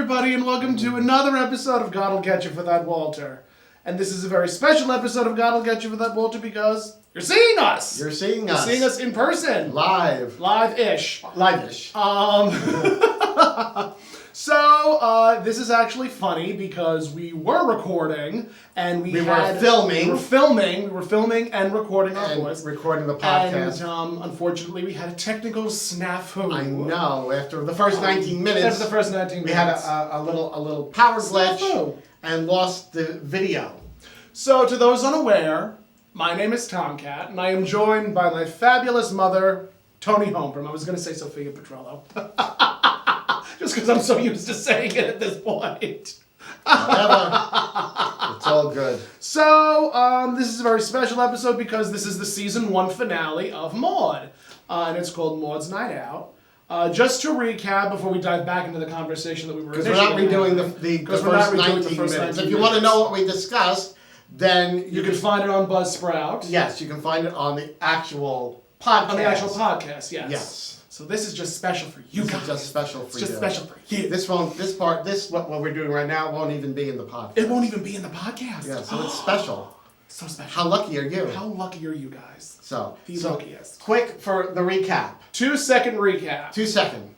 everybody, and welcome to another episode of God'll Get You for That, Walter. And this is a very special episode of God'll Get You for That, Walter, because you're seeing us! You're seeing us. You're seeing us in person. Live. Live-ish. Live-ish. So, this is actually funny because we were recording and we were filming. We were filming and recording our voice. Recording the podcast. And unfortunately, we had a technical snafu. I know. After the first 19 minutes. After the first 19 minutes. We had a little power glitch and lost the video. So, to those unaware, my name is Tomcat, and I am joined by my fabulous mother, Toni Homeperm. I was going to say Sophia Petrello. Just because I'm so used to saying it at this point. Whatever. It's all good. So, this is a very special episode because this is the season 1 finale of Maude. And it's called Maudes Night Out. Just to recap, before we dive back into the conversation that we were Because we're not redoing the first 19 minutes. If you want to know what we discussed, then you can find it on Buzzsprout. Yes, you can find it on the actual podcast. On the actual podcast, yes. Yes. So this is just special for you guys. This is just special for you. It's just special for you. What we're doing right now won't even be in the podcast. It won't even be in the podcast. Yeah, so it's special. So special. How lucky are you? How lucky are you guys? So, the luckiest. Quick for the recap. 2-second recap. 2 second.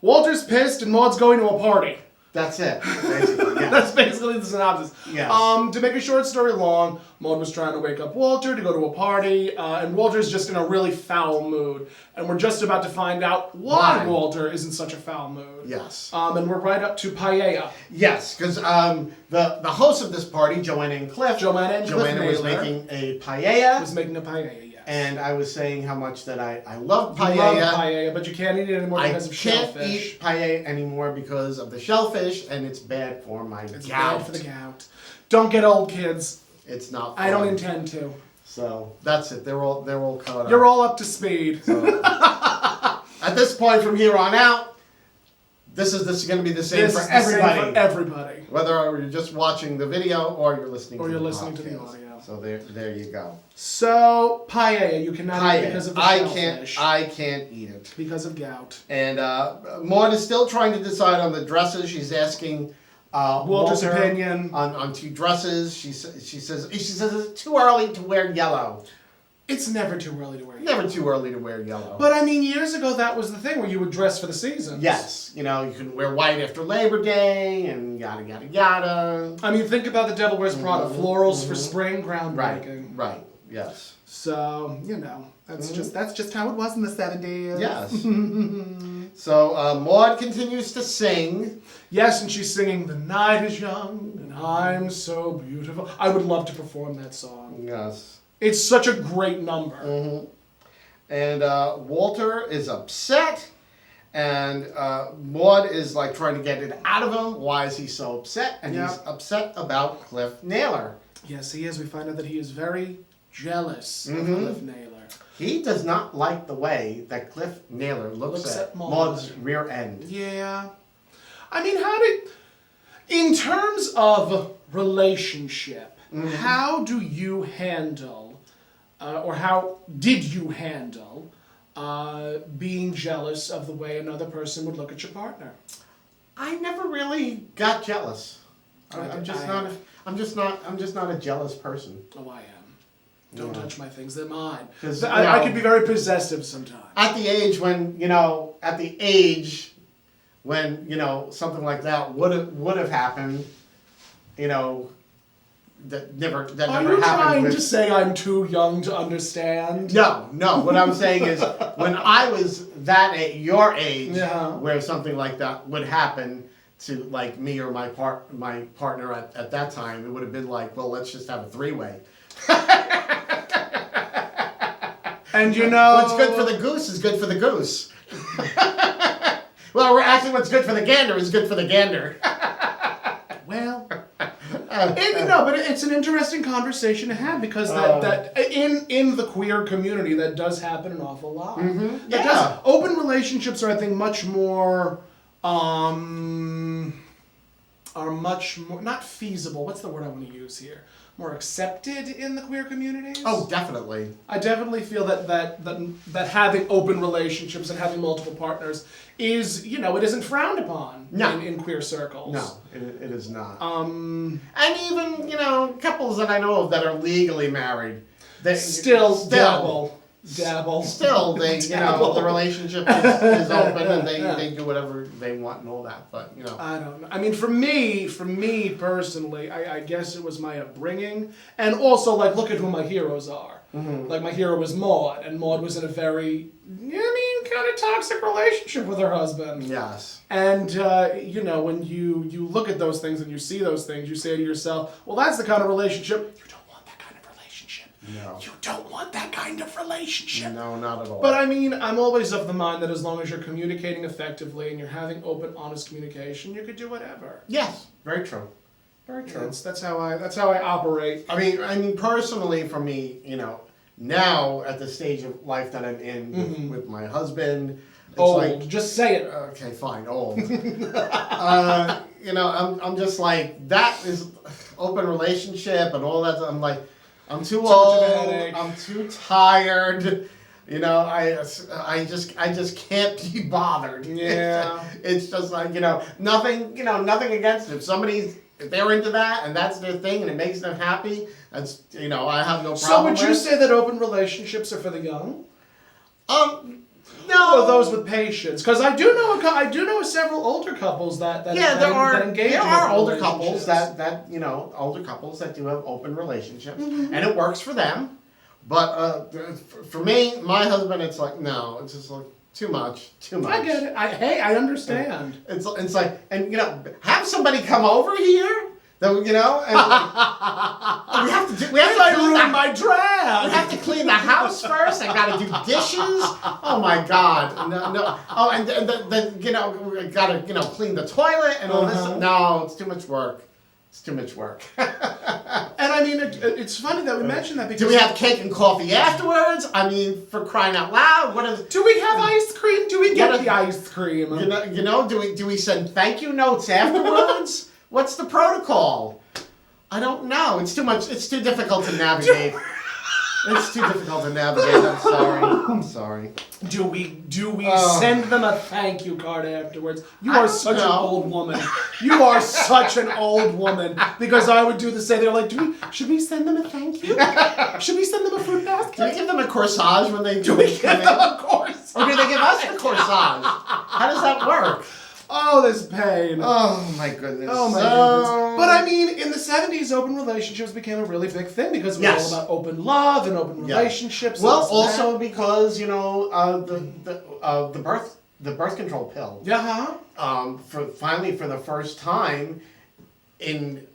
Walter's pissed and Maude's going to a party. That's it, basically. Yeah. That's basically the synopsis. Yes. To make a short story long, Maude was trying to wake up Walter to go to a party, and Walter's just in a really foul mood. And we're just about to find out why Walter is in such a foul mood. Yes. And we're right up to paella. Yes, because the host of this party, Joanna and Cliff. Joanna was making a paella. Was making a paella, yes. And I was saying how much that I love paella. You love paella, but you can't eat it anymore because of shellfish. I can't eat paella anymore because of the shellfish, and it's bad for my gout. It's bad for the gout. Don't get old, kids. It's not fun. I don't intend to. So that's it. They're all caught up. You're all up to speed. So, at this point, from here on out, this is going to be the same for everybody. Same for everybody. Whether you're just watching the video or you're listening to the audio. So there you go. So paella, you cannot eat because of the shellfish. I can't eat it because of gout. And Maude is still trying to decide on the dresses. She's asking Walter's opinion on 2 dresses. She says it's too early to wear yellow. It's never too early to wear yellow. Never too early to wear yellow. But I mean, years ago that was the thing where you would dress for the seasons. Yes, you can wear white after Labor Day and yada yada yada. I mean, think about the Devil Wears Prada, florals for spring, groundbreaking. Right. Yes. So that's just how it was in the 70s. Yes. So Maude continues to sing. Yes, and she's singing "The Night Is Young and I'm So Beautiful." I would love to perform that song. Yes. It's such a great number. Mm-hmm. And Walter is upset, and Maude is like trying to get it out of him. Why is he so upset? And he's upset about Cliff Naylor. Yes, he is. We find out that he is very jealous of Cliff Naylor. He does not like the way that Cliff Naylor looks at Maude's rear end. Yeah. I mean, in terms of relationship, how do you handle, or how did you handle, being jealous of the way another person would look at your partner? I never really got jealous. I'm just not a jealous person. Oh, I am. Don't touch my things; they're mine. I could be very possessive sometimes. At the age when something like that would have happened, that never happened. Are you trying to say I'm too young to understand? No. What I'm saying is, when I was your age, where something like that would happen to like me or my partner at that time, it would have been like, well, let's just have a 3-way. And what's good for the goose is good for the goose. Well, actually, what's good for the gander is good for the gander. Well, but it's an interesting conversation to have because that in the queer community that does happen an awful lot. Mm-hmm. Yeah. Open relationships are, I think, much more are much more, not feasible, what's the word I want to use here? More accepted in the queer communities? Oh, definitely. I definitely feel that having open relationships and having multiple partners is, it isn't frowned upon in queer circles. No, it is not. And even, couples that I know of that are legally married, they still dabble. Still, they, the relationship is open and they do whatever they want and all that, but, I don't know. I mean, for me personally, I guess it was my upbringing, and also, look at who my heroes are. Mm-hmm. Like, my hero was Maude, and Maude was in a very, kind of toxic relationship with her husband. Yes. And, when you look at those things and you see those things, you say to yourself, well, that's the kind of relationship you don't want that kind of relationship. No. You don't want that kind of relationship. No, not at all. But I mean, I'm always of the mind that as long as you're communicating effectively and you're having open, honest communication, you could do whatever. Yes, very true. Very true. That's how I operate. I mean, personally, for me, now at the stage of life that I'm in with my husband, it's old. Just say it. Okay, fine, old. I'm just like, that is open relationship and all that. I'm like, I'm too old. I'm too tired. I just can't be bothered. Yeah. It's just like, nothing against it. If they're into that and that's their thing and it makes them happy, that's, I have no problem. So would you say that open relationships are for the young? No. Or those with patience? Because I do know several older couples that engage. There are older couples that older couples that do have open relationships, and it works for them. But for me, my husband, it's like, no, it's just like too much. I get it. I understand. It's like, and have somebody come over here. And we have to ruin my drag. We have to clean the house first. I got to do dishes. Oh my God! No. Oh, and then we got to clean the toilet and all this. No, it's too much work. It's too much work. And I mean, it's funny that we mentioned that because do we have cake and coffee afterwards? I mean, for crying out loud, do we have ice cream? Do we get the ice cream? Do we send thank you notes afterwards? What's the protocol? I don't know. It's too much. It's too difficult to navigate. It's too difficult to navigate. I'm sorry. Do we send them a thank you card afterwards? You are such an old woman. You are such an old woman. Because I would do the same. They're like, should we send them a thank you? Should we send them a fruit basket? Do we give them a corsage when they do? We give them a corsage? Or do they give us a corsage? How does that work? Oh, this pain. Oh, my goodness. Goodness. But I mean, in the 70s, open relationships became a really big thing because it was all about open love and open relationships. Well, also because, the birth control pill. For the first time in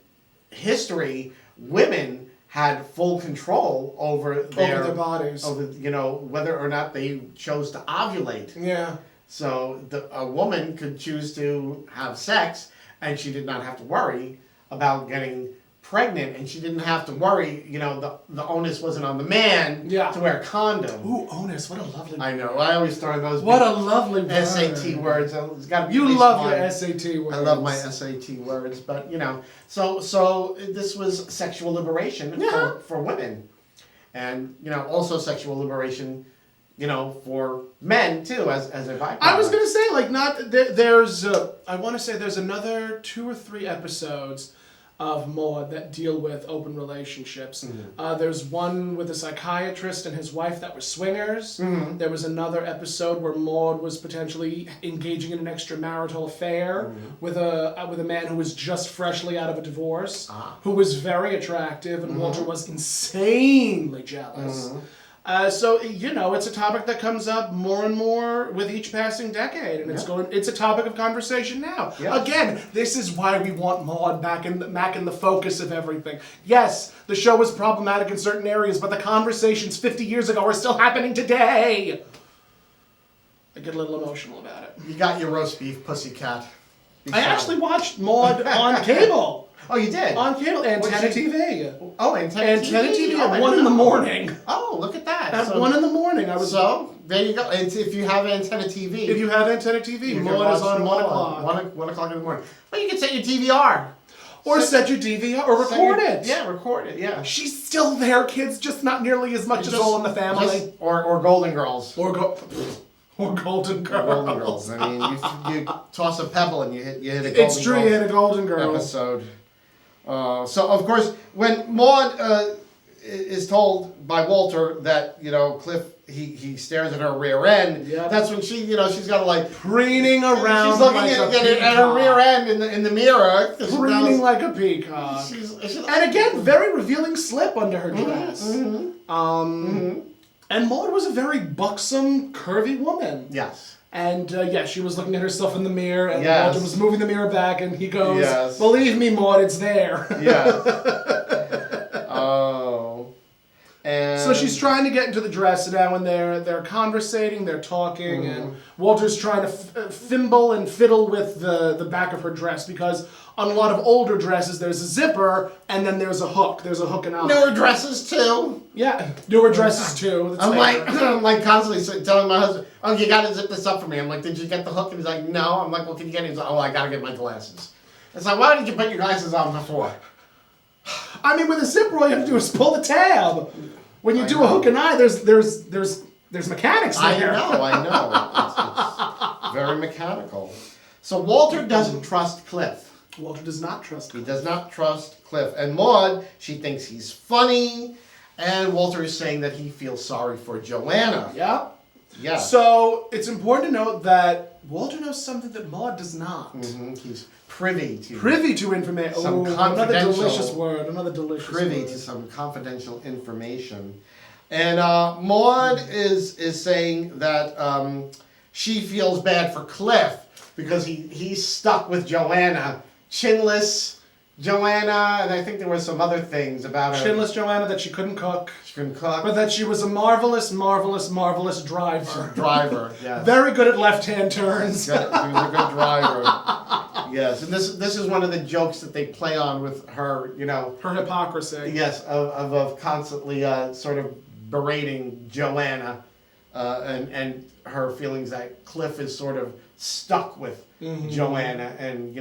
history, women had full control over their bodies. Over, whether or not they chose to ovulate. Yeah. So a woman could choose to have sex, and she did not have to worry about getting pregnant, and she didn't have to worry. The onus wasn't on the man to wear a condom. Ooh, onus! What a lovely word. I know. I always throw those. What a lovely word. SAT words. It's got to be. You love your SAT words. I love my SAT words, but so this was sexual liberation for women, and also sexual liberation. For men too, as a byproduct. I was gonna say, there's I want to say there's another 2 or 3 episodes of Maude that deal with open relationships. Mm-hmm. There's one with a psychiatrist and his wife that were swingers. Mm-hmm. There was another episode where Maude was potentially engaging in an extramarital affair with a man who was just freshly out of a divorce, who was very attractive, and Walter was insanely jealous. Mm-hmm. So it's a topic that comes up more and more with each passing decade, and it's a topic of conversation now. Yeah. Again, this is why we want Maude back in the focus of everything. Yes, the show was problematic in certain areas, but the conversations 50 years ago are still happening today. I get a little emotional about it. You got your roast beef, pussycat. I actually watched Maude on cable. Oh, you did? On cable, Antenna TV. Oh, Antenna TV at 1 in the morning. Oh, look at that. At 1 in the morning. So, there you go. And if you have Antenna TV. If you have Antenna TV, Maude is on at 1 o'clock. 1 o'clock in the morning. Well, you can set your DVR. Or set your DVR, or record it. Yeah, record it, yeah. She's still there, kids, just not nearly as much as All in the Family. Or Golden Girls. Or Golden Girls. Golden Girls. I mean, you toss a pebble and you hit a Golden Girls. It's true, you hit a Golden Girls episode. So, of course, when Maude is told by Walter that, Cliff, he stares at her rear end, that's when she's got to like... preening around she's looking like a peacock. at her rear end in the mirror. Preening like a peacock. And again, very revealing slip under her dress. And Maude was a very buxom, curvy woman. Yes. And she was looking at herself in the mirror, and Walter was moving the mirror back, and he goes, "Believe me, Maude, it's there." Yes. Oh. And so she's trying to get into the dress now, and they're conversating, they're talking, and Walter's trying to fimble and fiddle with the back of her dress, because on a lot of older dresses there's a zipper and then there's a hook. There's a hook and eye. Newer dresses too. Yeah, newer dresses too. I'm like constantly telling my husband, "Oh, you gotta zip this up for me." I'm like, "Did you get the hook?" And he's like, "No." I'm like, "Well, can you get it?" He's like, "Oh, I gotta get my glasses." It's like, why did you put your glasses on before? I mean, with a zipper, all you have to do is pull the tab. When you do a hook and eye, there's mechanics there. I know. It's very mechanical. So Walter doesn't trust Cliff. Walter does not trust Cliff. He does not trust Cliff. And Maude, she thinks he's funny, and Walter is saying that he feels sorry for Joanna. Yeah. Yeah. So it's important to note that Walter knows something that Maude does not. He's privy to information. Some another delicious word. Another delicious privy word. to some confidential information. And Maude is saying that she feels bad for Cliff because he's stuck with Joanna. Chinless Joanna, and I think there were some other things about her. Chinless Joanna, that she couldn't cook. But that she was a marvelous, marvelous, marvelous driver. Yes. Very good at left-hand turns. She was a good driver. Yes, and this is one of the jokes that they play on with her, Her hypocrisy. Yes, of constantly sort of berating Joanna and her feelings that Cliff is sort of stuck with Joanna, and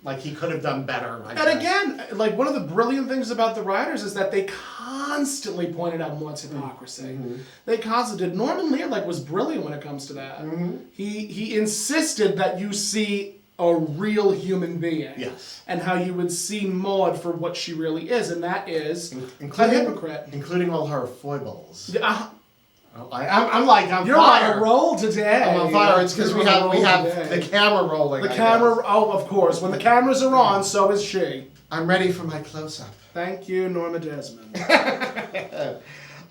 like he could have done better. I guess. Again, like one of the brilliant things about the writers is that they constantly pointed out Maude's hypocrisy. They constantly did. Norman Lear was brilliant when it comes to that. He insisted that you see a real human being. Yes. And how you would see Maude for what she really is, and that is a hypocrite. Including all her foibles. I'm on You're fire. on a roll today. I'm on fire. It's because we have the camera rolling. The camera, of course. When the cameras are on, so is she. I'm ready for my close-up. Thank you, Norma Desmond. And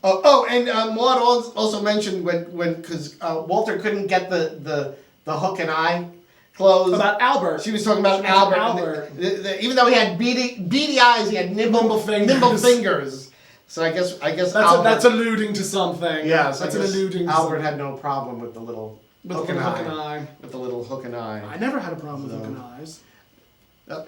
Maude also mentioned because Walter couldn't get the hook and eye closed. About Albert. She was talking about Albert. Even though he had beady eyes, he had nimble fingers. So I guess that's alluding to something. Yeah, that's an alluding to Albert had no problem with the little hook and eye. With the little hook and eye. I never had a problem with hook and eyes.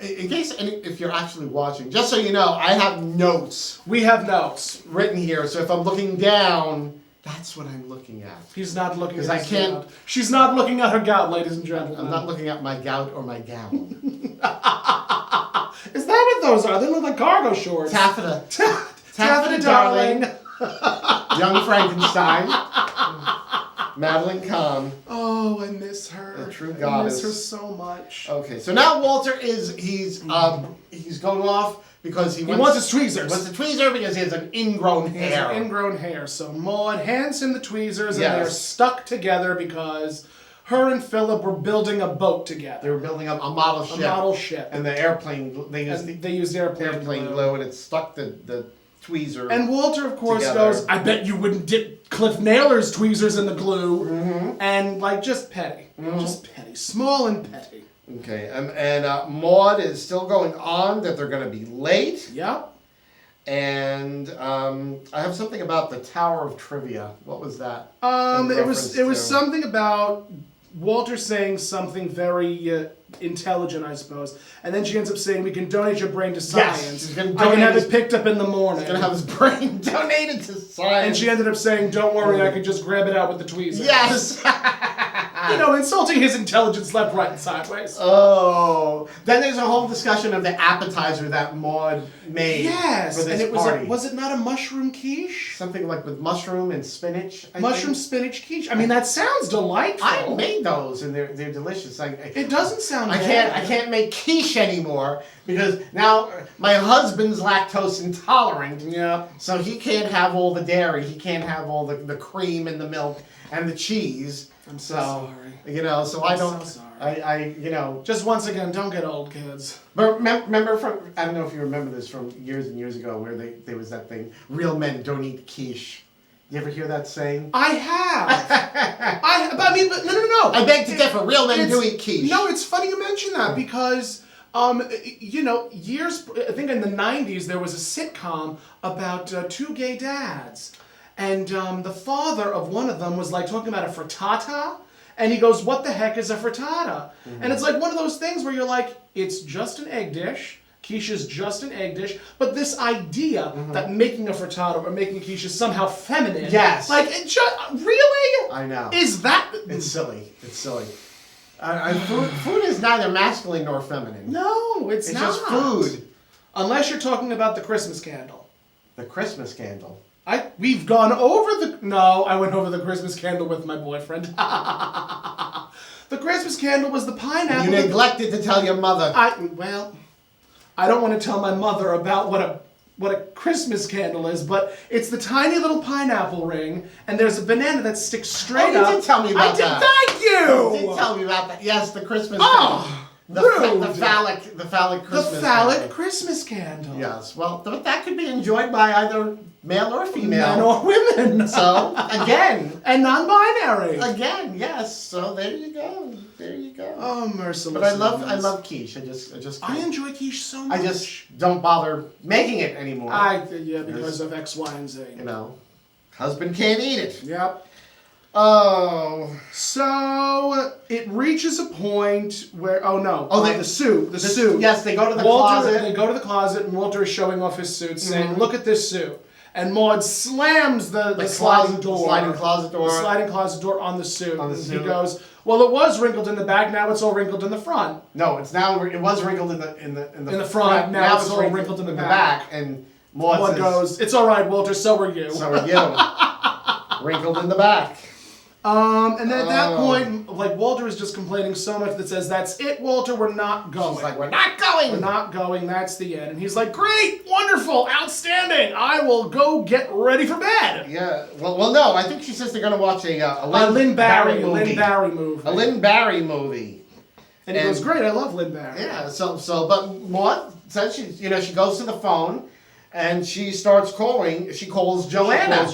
In case if you're actually watching, just so you know, I have notes. We have notes written here. So if I'm looking down, that's what I'm looking at. He's not looking at his gout. She's not looking at her gout, ladies and gentlemen. I'm not looking at my gout or my gown. Is that what those are? They look like cargo shorts. Taffeta. Taffeta, darling. Young Frankenstein. Madeline Kahn. Oh, I miss her. The true goddess. I miss her so much. Okay, so now Walter he's going off because he wants his tweezers. He wants the tweezer because he has an ingrown hair. He has an ingrown hair. So Maude hands him the tweezers, and they're stuck together because her and Philip were building a boat together. They were building a model ship. A model ship. And the airplane, they used airplane glue, and it stuck the tweezer. And Walter, of course, goes, "I bet you wouldn't dip Cliff Naylor's tweezers in the glue." And just petty. Just petty. Small and petty. Okay, and Maude is still going on that they're going to be late. Yep. And I have something about the Tower of Trivia. What was that? It was something about Walter saying something very intelligent, I suppose. And then she ends up saying, "We can donate your brain to science. I can have it picked up in the morning." She's going to have his brain donated to science. And she ended up saying, "Don't worry, I can just grab it out with the tweezers." Yes! Insulting his intelligence left, right, and sideways. Oh. Then there's a whole discussion of the appetizer that Maude made Yes, for this and it was party. was it not a mushroom quiche? Something like with mushroom and spinach. I Mushroom think. spinach quiche. I mean, that sounds delightful. I made those and they're delicious. It doesn't sound I bad. can't make quiche anymore because now my husband's lactose intolerant. Yeah. So he can't have all the dairy. He can't have all the cream and the milk and the cheese. I'm so sorry. You know, so I don't. so sorry. You know. Just once again, don't get old, kids. But remember from, I don't know if you remember this from years and years ago where there was that thing, real men don't eat quiche. You ever hear that saying? I have. But no. I beg to differ, real men do eat quiche. No, it's funny you mention that because, you know, I think in the 90s there was a sitcom about two gay dads. And the father of one of them was like talking about a frittata. And he goes, what the heck is a frittata? Mm-hmm. And it's like one of those things where you're like, it's just an egg dish. Quiche is just an egg dish. But this idea that making a frittata or making a quiche is somehow feminine. Yes. Like, it just, really? I know. Is that... It's silly. It's silly. Food is neither masculine nor feminine. No, it's not. It's just food. Unless you're talking about the Christmas candle. The Christmas candle. We've gone over the... No, I went over the Christmas candle with my boyfriend. The Christmas candle was the pineapple... You neglected to tell your mother. I don't want to tell my mother about what a Christmas candle is, but it's the tiny little pineapple ring, and there's a banana that sticks straight up. You did tell me about that. Thank you! You did tell me about that. Yes, the Christmas Oh, candle. rude. The phallic Christmas The phallic candle. Christmas candle. Yes, well, that could be enjoyed by either male or female. Men or women. So, again. And non-binary. Again, yes. So there you go. There you go. Oh, merciless. But I love quiche. I just I enjoy quiche so much. I just don't bother making it anymore. Because of X, Y, and Z. You know, husband can't eat it. Yep. Oh. So it reaches a point where the suit. Yes, they go to the Walter, closet. They go to the closet, and Walter is showing off his suit, saying, "Look at this suit." And Maude slams the sliding door. The sliding closet door. The sliding closet door on the suit. On the and suit. he goes, "Well, it was wrinkled in the back. Now it's all wrinkled in the front." No, it was wrinkled in the front. Now it's all wrinkled in the back. And Maude goes, "It's all right, Walter. So are you." So are you. Wrinkled in the back. And then at that point, like, Walter is just complaining so much that says, "That's it, Walter, we're not going." She's like, "We're not going! We're not going, that's the end." And he's like, "Great, wonderful, outstanding, I will go get ready for bed." Yeah, well, no, I think she says they're going to watch a Lynn Barry movie. A Lynn Barry movie. And he goes, "Great, I love Lynn Barry." Yeah, but Maude says she goes to the phone, and she starts calling. She calls Joanna.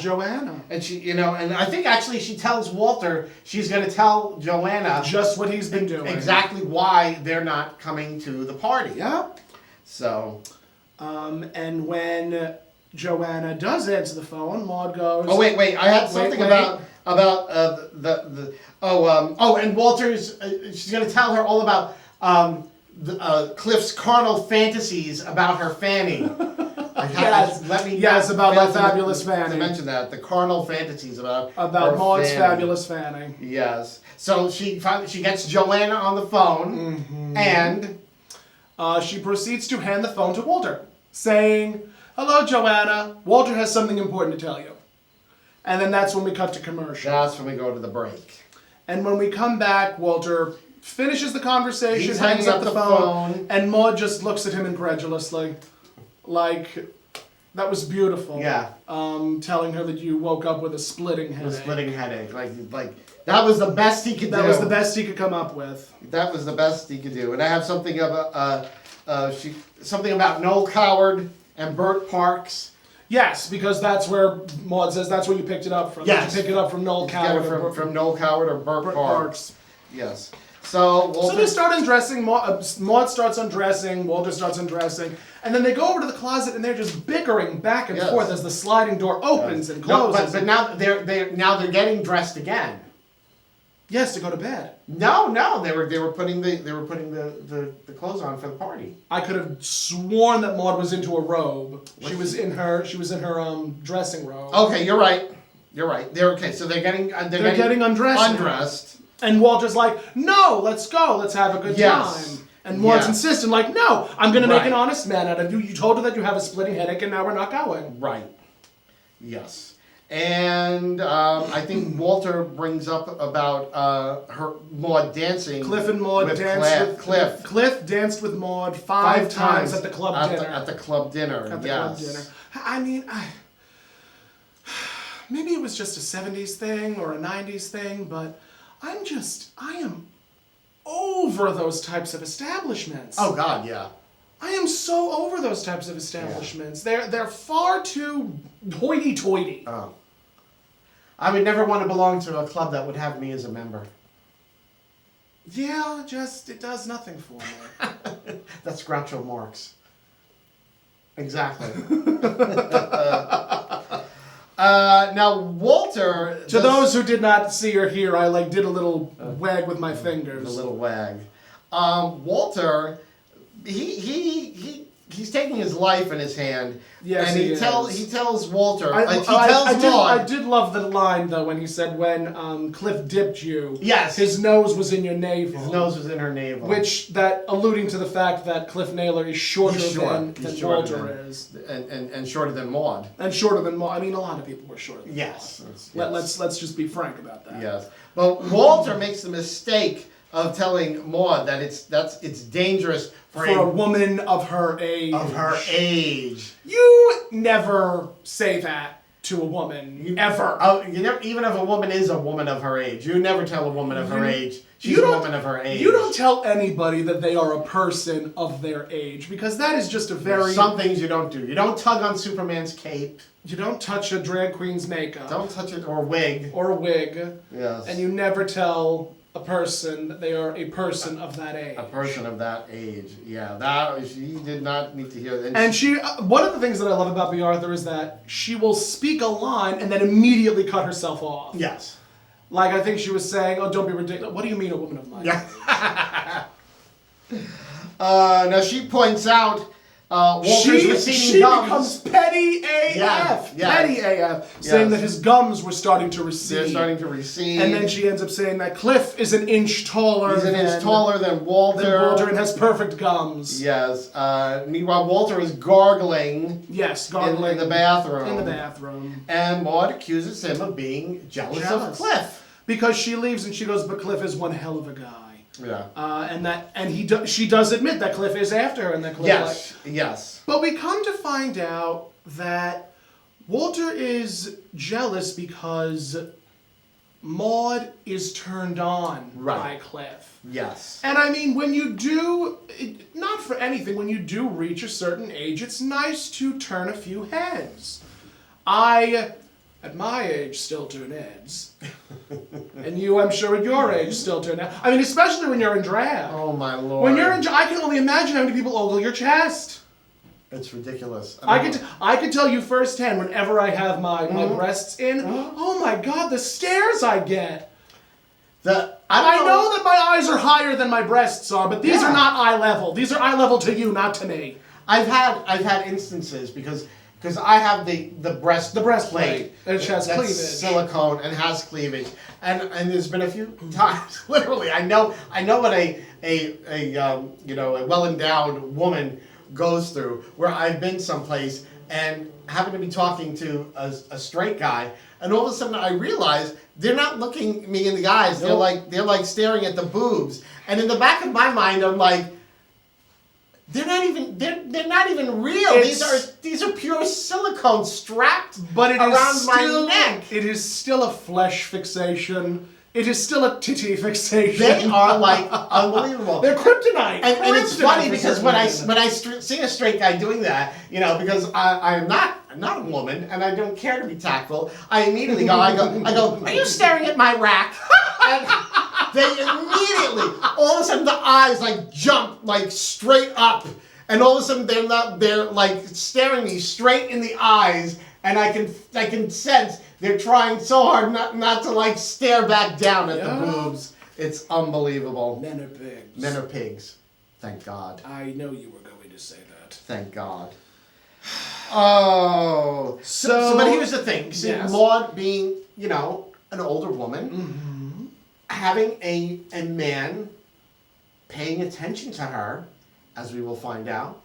And and I think actually she tells Walter she's going to tell Joanna just what he's been doing. Exactly why they're not coming to the party. Yeah. So. And when Joanna does answer the phone, Maude goes. Oh wait! I had something about and Walter's. She's going to tell her all about Cliff's carnal fantasies about her fanning. About my fabulous fanning. To mention that the carnal fantasies about Maude's fabulous fanning. Yes. So she gets Joanna on the phone, and she proceeds to hand the phone to Walter, saying, "Hello, Joanna. Walter has something important to tell you." And then that's when we cut to commercial. That's when we go to the break. And when we come back, Walter finishes the conversation, He's hangs hanging up the phone, and Maude just looks at him incredulously. Like, that was beautiful. Yeah. Telling her that you woke up with a splitting headache. A splitting headache. Like that was the best he could do. That was the best he could come up with. That was the best he could do. And I have something something about Noel Coward and Bert Parks. Yes, because that's where Maude says that's where you picked it up from. Yes. Did you pick it up from Noel Coward? From Noel Coward or Bert Parks. Yes. So they start undressing. Maude starts undressing. Walter starts undressing, and then they go over to the closet and they're just bickering back and forth as the sliding door opens and closes. But now they're getting dressed again. Yes, to go to bed. No, they were putting the clothes on for the party. I could have sworn that Maude was into a robe. She was in her dressing robe. Okay, you're right. They're okay. So they're getting undressed. Undressed. And Walter's like, "No, let's go. Let's have a good time." And Maude's Yes. insisting, like, no, I'm going to make Right. an honest man out of you. You told her that you have a splitting headache, and now we're not going. Right. Yes. And I think Walter brings up about her Maude dancing. Cliff and Maude with danced with Cliff. Cliff danced with Maude five times at the club dinner. At the club dinner. At the yes. club dinner. I mean, maybe it was just a 70s thing or a 90s thing, but I am over those types of establishments. Oh God, yeah. I am so over those types of establishments. They're far too hoity-toity. Oh. I would never want to belong to a club that would have me as a member. Yeah, it does nothing for me. That's Groucho Marx. Exactly. Now Walter. To those who did not see or hear, I did a little wag with my fingers. A little wag. Walter, he's taking his life in his hand. Yes, and he tells Walter. I Maude. did love the line though when he said when Cliff dipped you. Yes. His nose was in your navel. His nose was in her navel. Which alluding to the fact that Cliff Naylor is shorter than Walter is. And shorter than Maude. And shorter than Maude. I mean, a lot of people were shorter than Yes. Maude. Let's just be frank about that. Yes. But Walter makes the mistake of telling Maude that it's dangerous for a woman of her age. You never say that to a woman, ever. Even if a woman is a woman of her age, you never tell a woman of her age she's a woman of her age. You don't tell anybody that they are a person of their age, because that is just a very... Some things you don't do. You don't tug on Superman's cape. You don't touch a drag queen's makeup. Don't touch it, or wig. Or a wig. Yes. And you never tell a person that they are a person of that age. A person of that age, yeah. She did not need to hear that. And she, one of the things that I love about Bea Arthur is that she will speak a line and then immediately cut herself off. Yes. Like I think she was saying, "Oh, don't be ridiculous." What do you mean, a woman of my age? Now she points out Walter's receding gums. Becomes petty AF. Petty AF. Saying that his gums were starting to recede. They're starting to recede. And then she ends up saying that Cliff is an inch taller. He's an inch taller than Walter. And has perfect gums. Yes. Meanwhile, Walter is gargling. Yes, gargling. In the bathroom. In the bathroom. And Maude accuses him of being jealous of Cliff. Because she leaves and she goes, but Cliff is one hell of a guy. Yeah. She does admit that Cliff is after her, and that Cliff yes. But we come to find out that Walter is jealous because Maude is turned on by Cliff. Yes. And I mean, when you do, not for anything, when you do reach a certain age, it's nice to turn a few heads. At my age, still turn heads. And you, I'm sure, at your age, still turn heads. I mean, especially when you're in drag. Oh, my Lord. When you're in drag, I can only imagine how many people ogle your chest. It's ridiculous. I could tell you firsthand, whenever I have my breasts in, oh my God, the stares I get. I know that my eyes are higher than my breasts are, but these are not eye level. These are eye level to you, not to me. I've had instances because I have the breastplate, which has cleavage, silicone, and has cleavage, and there's been a few times, literally, I know what a well-endowed woman goes through, where I've been someplace and happen to be talking to a straight guy, and all of a sudden I realize they're not looking me in the eyes. Nope. They're like staring at the boobs, and in the back of my mind I'm like, they're not even real. These are pure silicone strapped around my neck. It is still a flesh fixation. It is still a titty fixation. They are like unbelievable. They're kryptonite. And it's funny because when I see a straight guy doing that, because I'm not a woman and I don't care to be tactful, I immediately go, are you staring at my rack? And they immediately, all of a sudden, the eyes jump straight up, and all of a sudden they're staring me straight in the eyes, and I can sense they're trying so hard not to stare back down at the boobs. It's unbelievable. Men are pigs. Men are pigs. Thank God. I know you were going to say that. Thank God. Oh. So but here's the thing. See, Maude being, an older woman, having a man paying attention to her, as we will find out,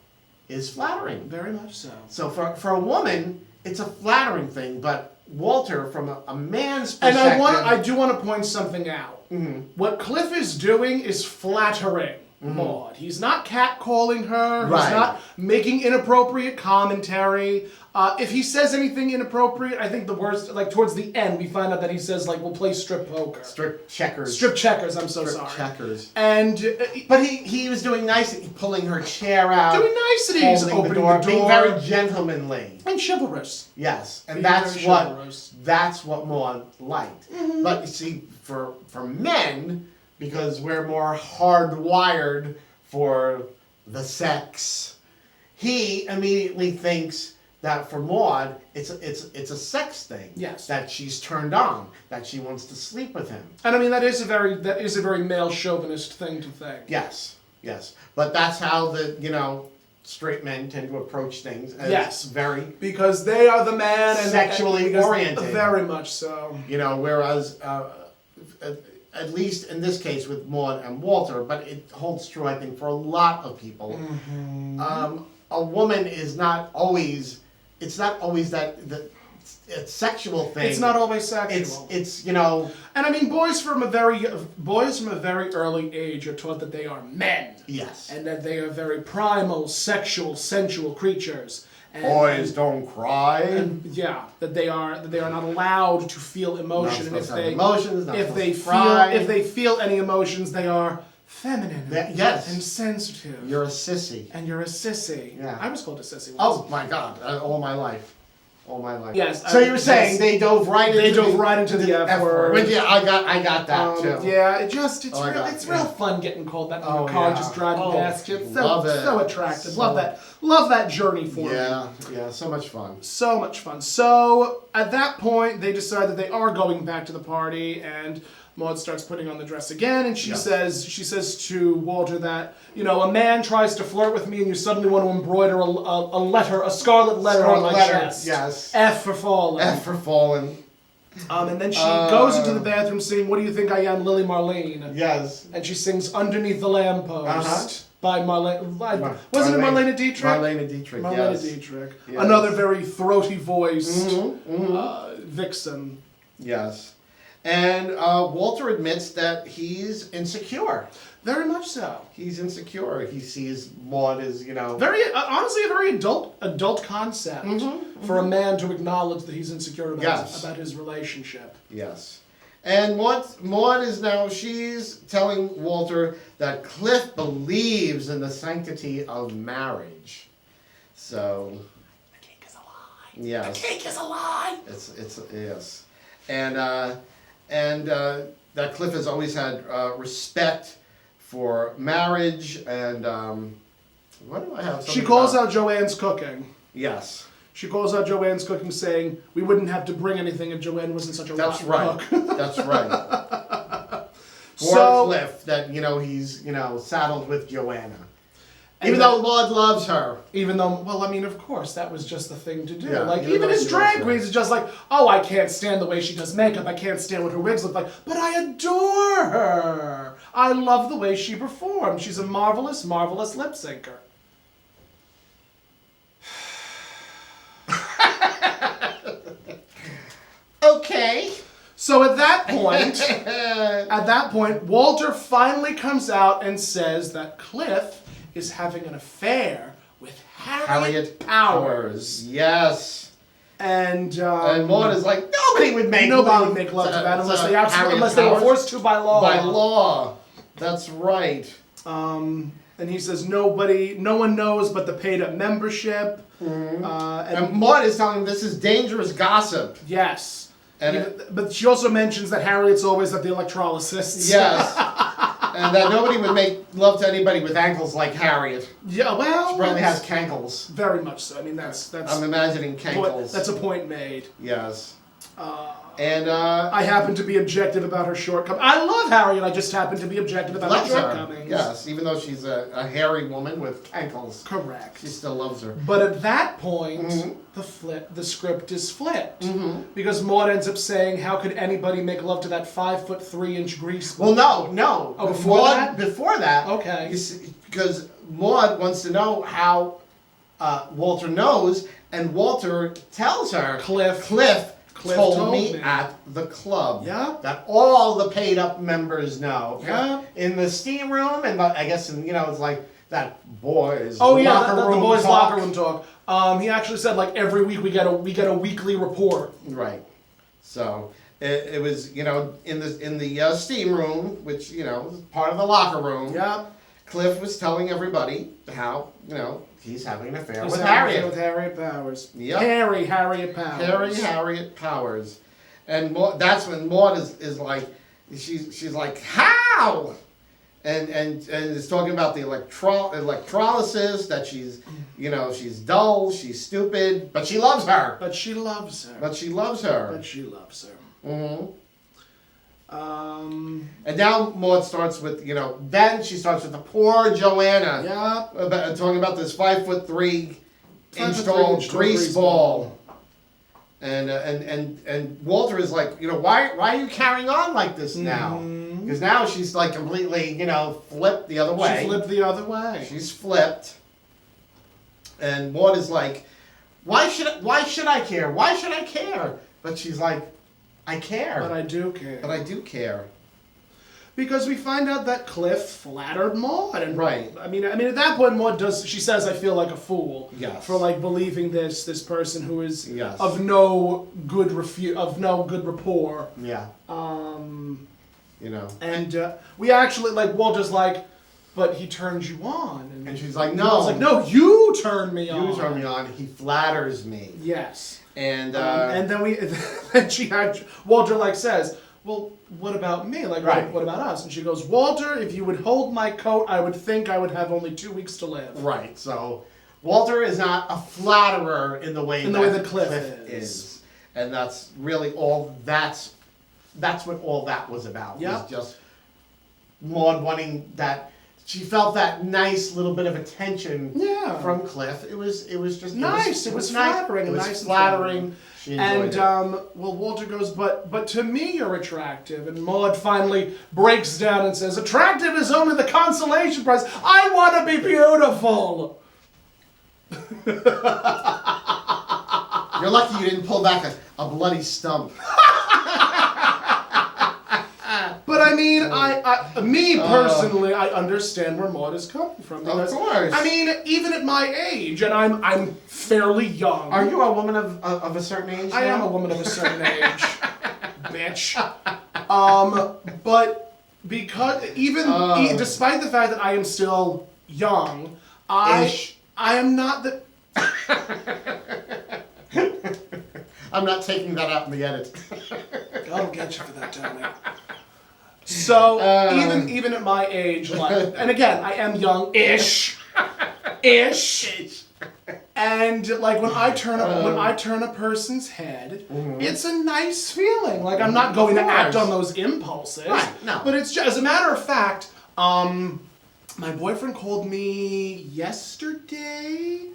is flattering. Very much so. So for a woman, it's a flattering thing, but Walter, from a man's And perspective... I do want to point something out. What Cliff is doing is flattering Maude. He's not catcalling her. Right. He's not making inappropriate commentary. If he says anything inappropriate, I think the worst, like towards the end, we find out that he says, like, we'll play strip poker. Strip checkers. Strip checkers, I'm so Strip sorry. checkers. And... But he was doing nice, pulling her chair out. doing niceties, holding opening the door, the being door. very gentlemanly. And chivalrous. Yes, and Being that's very what chivalrous. Maude liked. But you see, for men, because we're more hardwired for the sex, he immediately thinks that for Maude, it's a sex thing. Yes. That she's turned on, that she wants to sleep with him. And I mean, that is a very male chauvinist thing to think. Yes, yes. But that's how straight men tend to approach things. As Yes. very Because they are the man and sexually because- oriented. Very much so. Whereas, at least in this case with Maude and Walter, but it holds true, I think, for a lot of people. A woman is not always. It's not always that sexual thing. It's not always sexual. It's And I mean, boys from a very early age are taught that they are men. Yes. And that they are very primal, sexual, sensual creatures. And, Boys don't cry. And, yeah, that they are not allowed to feel emotion, and if they feel any emotions, they are feminine. Yes. And sensitive. You're a sissy. And you're a sissy. Yeah. I was called a sissy once. Oh my God! All my life. Yes. So you were saying they dove right into the F word. But yeah, I got that too. Yeah, it's real fun getting called that in your car, just driving past you. It's so attractive. Love that journey for me. Yeah, so much fun. So much fun. So at that point, they decide that they are going back to the party, and Maude starts putting on the dress again, and she says to Walter that, a man tries to flirt with me and you suddenly want to embroider a scarlet letter on my chest. Yes. F for fallen. F for fallen. And then she goes into the bathroom singing, "What do you think I am, Lily Marlene?" Yes. And she sings "Underneath the Lamppost" by Marlene. Wasn't it Marlene Dietrich? Marlene Dietrich, yes. Dietrich. Yes. Another very throaty voiced vixen. Yes. And Walter admits that he's insecure. Very much so. He's insecure. He sees Maude as, Very, honestly, a very adult concept for a man to acknowledge that he's insecure about his relationship. Yes. And Maude is now, she's telling Walter that Cliff believes in the sanctity of marriage. So. The cake is a lie. Yes. The cake is a lie. It's yes. And that Cliff has always had respect for marriage, and what do I have? She calls out Joanne's cooking. Yes. She calls out Joanne's cooking, saying, "We wouldn't have to bring anything if Joanne wasn't such a rotten cook." That's right. Poor Cliff, that he's saddled with Joanna, even though Maude loves her. Even though, well, I mean, of course, that was just the thing to do. Yeah, like, even his drag queens is just like, "Oh, I can't stand the way she does makeup. I can't stand what her wigs look like. But I adore her. I love the way she performs. She's a marvelous, marvelous lip syncer." Okay. So at that point, Walter finally comes out and says that Cliff is having an affair with Harriet Powers. Yes. And Maude is like, nobody would make love to that unless they were forced to by law. By law. That's right. And he says no one knows but the paid up membership. And Maude is telling him this is dangerous gossip. Yes. But she also mentions that Harriet's always at the electrolysis. Yes. And that nobody would make love to anybody with ankles like Harriet. Yeah, well... She probably has cankles. Very much so. I mean, that's... I'm imagining cankles. That's a point made. Yes. And I happen to be objective about her shortcomings. I love Harriet, I just happen to be objective about her shortcomings. Yes, even though she's a hairy woman with ankles. Correct. She still loves her. But at that point, the script is flipped. Because Maude ends up saying, how could anybody make love to that 5'3" grease ball? Well, no. Oh, before that? Before that. Okay. You see, because Maude wants to know how Walter knows, and Walter tells her, Cliff told me at the club that all the paid up members know. Yeah. In the steam room, and I guess it's like that boys. Oh yeah, locker the room boys' talk. locker room talk. He actually said like every week we get a weekly report. Right. So it was in the steam room, which is part of the locker room. Yeah. Cliff was telling everybody how he's having an affair with Harriet. With Harriet Powers. Yep. Harriet Powers. Harriet Powers. And that's when Maude is like, she's like, how? And is talking about the electrolysis, that she's she's dull, she's stupid, but she loves her. But she loves her. Mm-hmm. And now Maude starts with, then she starts with the poor Joanna. Yeah. Talking about this 5'3" inch tall grease ball. And Walter is like, why are you carrying on like this now? Because now she's like completely, flipped the other way. She flipped the other way. She's flipped. And Maude is like, why should I care? Why should I care? But she's like, I care. But I do care. Because we find out that Cliff flattered Maude, and right. I mean, at that point, Maude she says, "I feel like a fool for like believing this person who is of no good rapport." Yeah. And we actually Walter's like, but he turns you on, and she's like, no. I was like, no, you turn me on. You turn me on. He flatters me. Yes. And then Walter says, well, what about me? What about us? And she goes, Walter, if you would hold my coat, I would think I would have only 2 weeks to live. Right. So Walter is not a flatterer in the way that Cliff is. And that's really all that's what all that was about. Yeah. Was just Maude wanting that. She felt that nice little bit of attention from Cliff. It was just nice. It was flattering. It was nice flattering. She enjoyed it. Walter goes, but to me you're attractive. And Maude finally breaks down and says, attractive is only the consolation prize. I want to be beautiful. You're lucky you didn't pull back a bloody stump. But I mean, me personally, I understand where Maude is coming from. Because, of course. I mean, even at my age, and I'm fairly young. Are you a woman of a certain age? I am a woman of a certain age, bitch. But because despite the fact that I am still young, I am not the. I'm not taking that out in the edit. I'll get you for that, Tony. So even at my age, and again, I am young-ish, and when I turn a person's head, it's a nice feeling. I'm not going to act on those impulses. Right. No. But it's just, as a matter of fact, my boyfriend called me yesterday.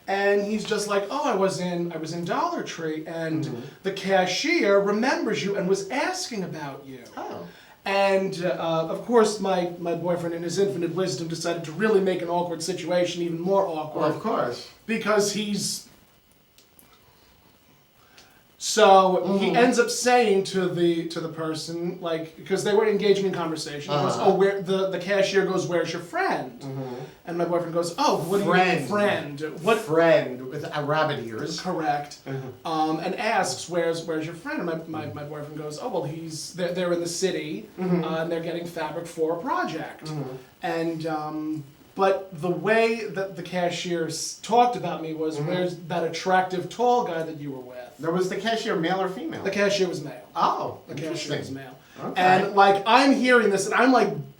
And he's just like, oh, I was in Dollar Tree, and the cashier remembers you and was asking about you. Oh. And of course, my boyfriend, in his infinite wisdom, decided to really make an awkward situation even more awkward. Well, of course. Because he's. So he ends up saying to the person, because they were engaging in conversation, he goes, the cashier goes, where's your friend? And my boyfriend goes, oh, what do you mean, friend? What friend with rabbit ears? Correct. And asks, where's your friend? And my boyfriend goes, oh, well, they're in the city, and they're getting fabric for a project. And but the way that the cashier talked about me was, where's that attractive tall guy that you were with? There was the cashier male or female? The cashier was male. Oh, the cashier was male. Okay. And I'm hearing this, and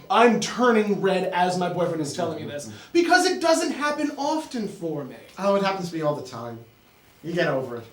I'm turning red as my boyfriend is telling me this, because it doesn't happen often for me. Oh, it happens to me all the time. You get over it.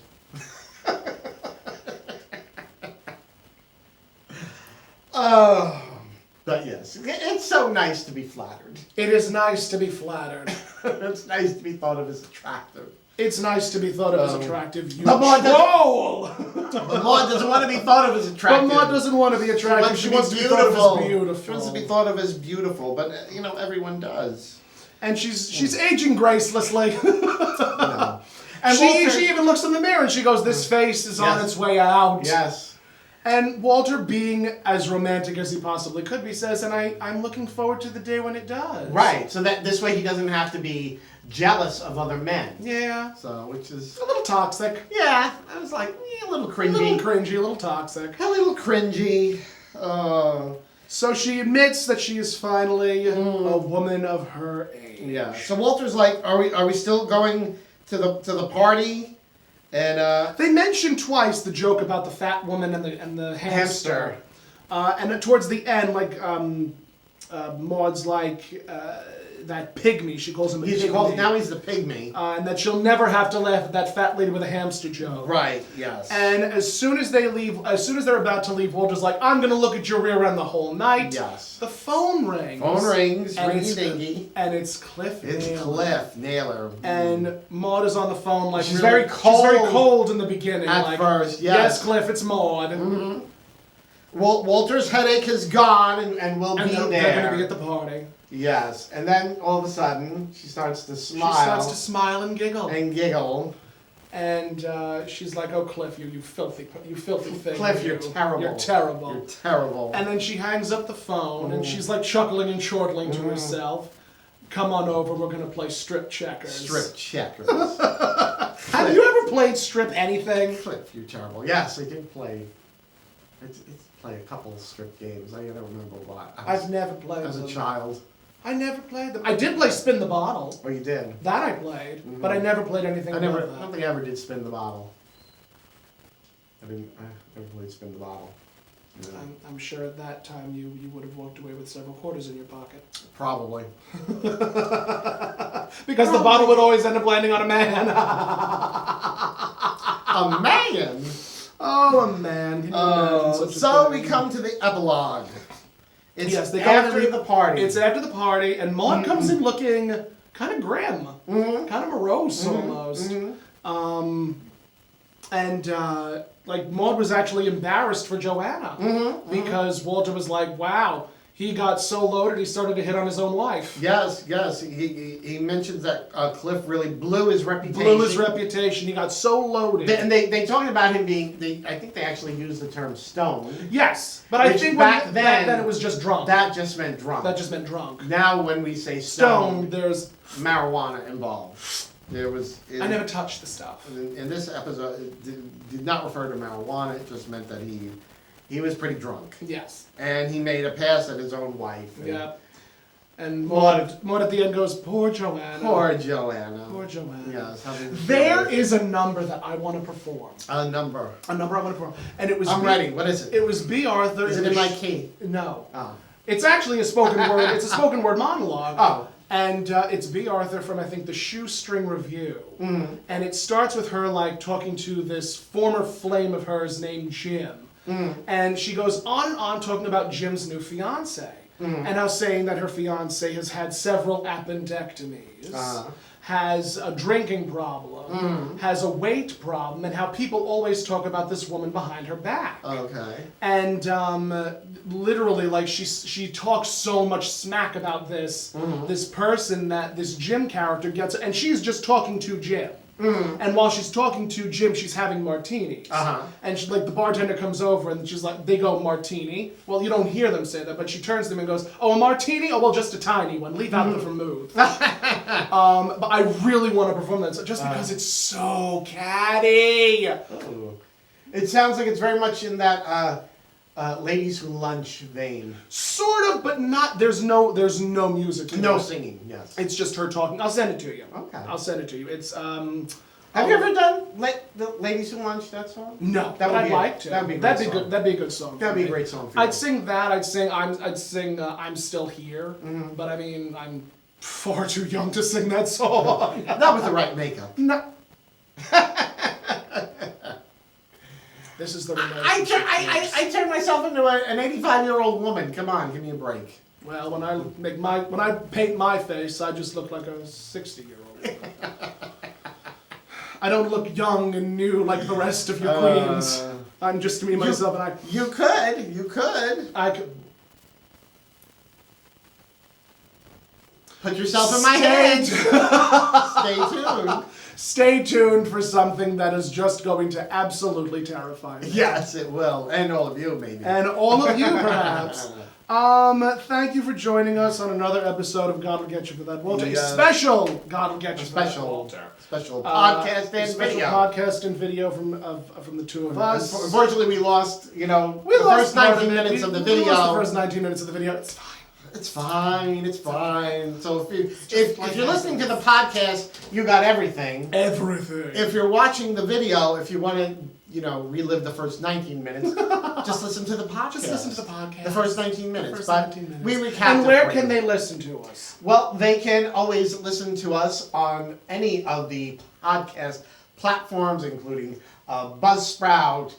But yes, it's so nice to be flattered. It is nice to be flattered. It's nice to be thought of as attractive. It's nice to be thought of as attractive. You But Maude troll! But Maude doesn't want to be thought of as attractive. But Maude doesn't want to be attractive. She wants to be thought of as beautiful. She wants to be thought of as beautiful, but everyone does. And she's aging gracelessly. No. And she even looks in the mirror and she goes, "This face is on its way out." Yes. And Walter, being as romantic as he possibly could be, says, "And I'm looking forward to the day when it does." Right. So that this way he doesn't have to be jealous of other men. Yeah. So, which is a little toxic. Yeah. I was like, a little cringy. A little cringy, a little toxic. A little cringy. So she admits that she is finally a woman of her age. Yeah. So Walter's like, are we still going to the party? And they mentioned twice the joke about the fat woman and the hamster. And then towards the end, like Maude's like that pygmy. She calls him a pygmy. Now he's the pygmy. And that she'll never have to laugh at that fat lady with a hamster joke. Right. Yes. And as soon as they're about to leave, Walter's like, "I'm gonna look at your rear end the whole night." Yes. The phone rings. Ringy-dingy. And it's Cliff. It's Cliff Naylor. And Maude is on the phone like she's very cold. She's very cold in the beginning. At first, yes. Yes, Cliff, it's Maude. Mm-hmm. Walter's headache has gone and will be there. They're going to be at the party. Yes, and then all of a sudden she starts to smile. She starts to smile and giggle. And she's like, "Oh, Cliff, you filthy thing. Cliff, you're terrible. You're terrible. You're terrible." And then she hangs up the phone and she's like chuckling and chortling to herself. "Come on over, we're going to play strip checkers." Strip checkers. Have you ever played strip anything? Cliff, you're terrible. Yes, I did play. It's play a couple of strip games. I don't remember what. I've never played them. As a child. I never played them. I did play Spin the Bottle. Oh, you did? That I played, but I never played anything I like that. don't think I ever did Spin the Bottle. I never played Spin the Bottle. No. I'm sure at that time you would have walked away with several quarters in your pocket. Probably. Because the bottle would always end up landing on a man. A man? Oh, a man. Can you imagine such a so thing? we come to the epilogue. It's they after the party. It's after the party, and Maude comes in looking kind of grim, kind of morose almost. Like Maude was actually embarrassed for Joanna because Walter was like, "Wow, he got so loaded he started to hit on his own wife." Yes. He mentions that Cliff really blew his reputation. He got so loaded. And they talked about him being. I think they actually used the term stoned. Yes, but I think back then it was just drunk. That just meant drunk. Now when we say stoned, there's marijuana involved. I never touched the stuff. In this episode, it did not refer to marijuana. It just meant that he was pretty drunk. Yes. And he made a pass at his own wife. Yeah. And Maude at the end goes, "Poor Joanna." Poor Joanna. Yes. There is a number that I want to perform. A number I want to perform. And it was I'm ready. What is it? It was B. Arthur. Is it in my key? No. Oh. It's actually a spoken word. It's a spoken word monologue. Oh. And it's B. Arthur from, I think, the Shoestring Review. And it starts with her, like, talking to this former flame of hers named Jim. And she goes on and on talking about Jim's new fiancé. And how saying that her fiancé has had several appendectomies, has a drinking problem, has a weight problem, and how people always talk about this woman behind her back. Okay. And literally, like, she talks so much smack about this person that this Jim character gets, and she's just talking to Jim. And while she's talking to Jim, she's having martinis. And she, like, the bartender comes over and she's like, they go, "Martini." Well, you don't hear them say that, but she turns to them and goes, "Oh, a martini? Oh, well, just a tiny one. Leave out the vermouth." But I really want to perform that just because it's so catty. Oh. It sounds like it's very much in that Ladies Who Lunch vein. Sort of, but not. There's no music to No it. singing, yes. It's just her talking. I'll send it to you. Okay. I'll send it to you. It's Have you ever done the Ladies Who Lunch, that song? No, but I'd like to. That'd be good. That'd be a good song. That'd be a great song for you. I'd sing that. I'd sing I'm Still Here. But I mean, I'm far too young to sing that song. That was the right makeup. No. This is the relationship. I turn myself into an 85-year-old woman. Come on, give me a break. Well, when I paint my face, I just look like a 60-year-old. I don't look young and new like the rest of your queens. I'm just me, myself, and I. You could. I could. Put yourself in my hands. Stay tuned. Stay tuned for something that is just going to absolutely terrify me. Yes, it will. And all of you, maybe. And all of you, perhaps. Thank you for joining us on another episode of God Will Get You for That, Walter. A special God Will Get You for That, Walter. Special podcast and special video. Podcast and video from the two of us. Unfortunately, we lost, the first 19 minutes of the video. We lost the first 19 minutes of the video. It's fine. It's fine. So if you're listening to the podcast, you got everything. Everything. If you're watching the video, if you want to, relive the first 19 minutes, just listen to the podcast. Just listen to the podcast. The first 19 minutes. The first 19 minutes. We recap. And where can they listen to us? Well, they can always listen to us on any of the podcast platforms, including Buzzsprout.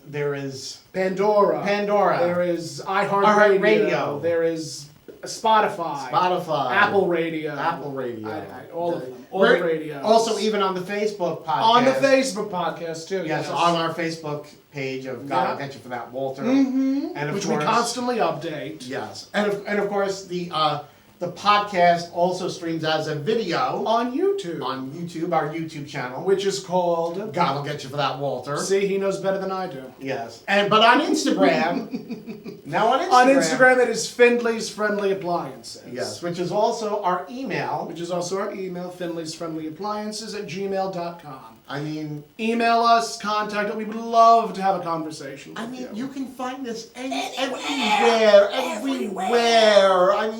There is Pandora. There is iHeartRadio. There is Spotify. Apple Radio. All of them. All the radios. Also, even on the Facebook podcast. On the Facebook podcast, too. Yes, on our Facebook page of God Will Get You for That, Walter. Mm-hmm. And which we constantly update. Yes. And of course, the podcast also streams as a video. On YouTube. On YouTube, our YouTube channel. Which is called God Will Get You for That, Walter. See, he knows better than I do. Yes. But on Instagram, on Instagram it is Findley's Friendly Appliances. Yes, which is also our email. Findley's Friendly Appliances @gmail.com. Email us, contact us. We would love to have a conversation with you. You can find us everywhere.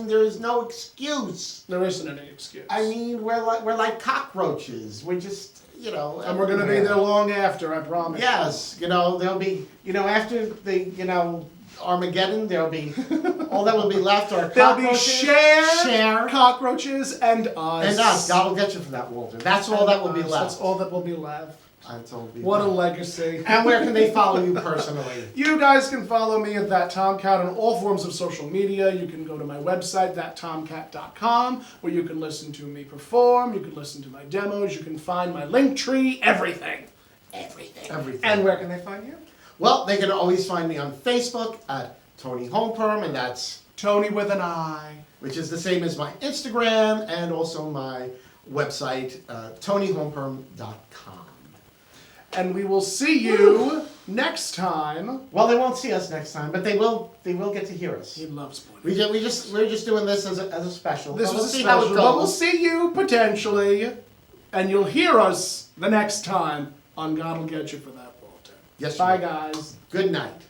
There is no excuse. There isn't any excuse. We're like cockroaches. We're just, And we're going to be there long after, I promise. Yes, there'll be, after the, Armageddon, there'll be, all that will be left are cockroaches. There'll be cockroaches, and us. And us. God will get you for that, Walter. That's all that will be left. That's all that will be left. What a legacy. And where can they follow you personally? You guys can follow me at ThatTomcat on all forms of social media. You can go to my website, thattomcat.com, where you can listen to me perform. You can listen to my demos. You can find my link tree. Everything. And where can they find you? Well, they can always find me on Facebook at Toni Homeperm, and that's Tony with an I. Which is the same as my Instagram and also my website, tonyhomeperm.com. And we will see you next time. Well, they won't see us next time, but they will get to hear us. He loves spoilers. We're just doing this as a special. This was a special, but we'll see you potentially, and you'll hear us the next time on God Will Get You for That, Walter. Yes. Bye, guys. Good night.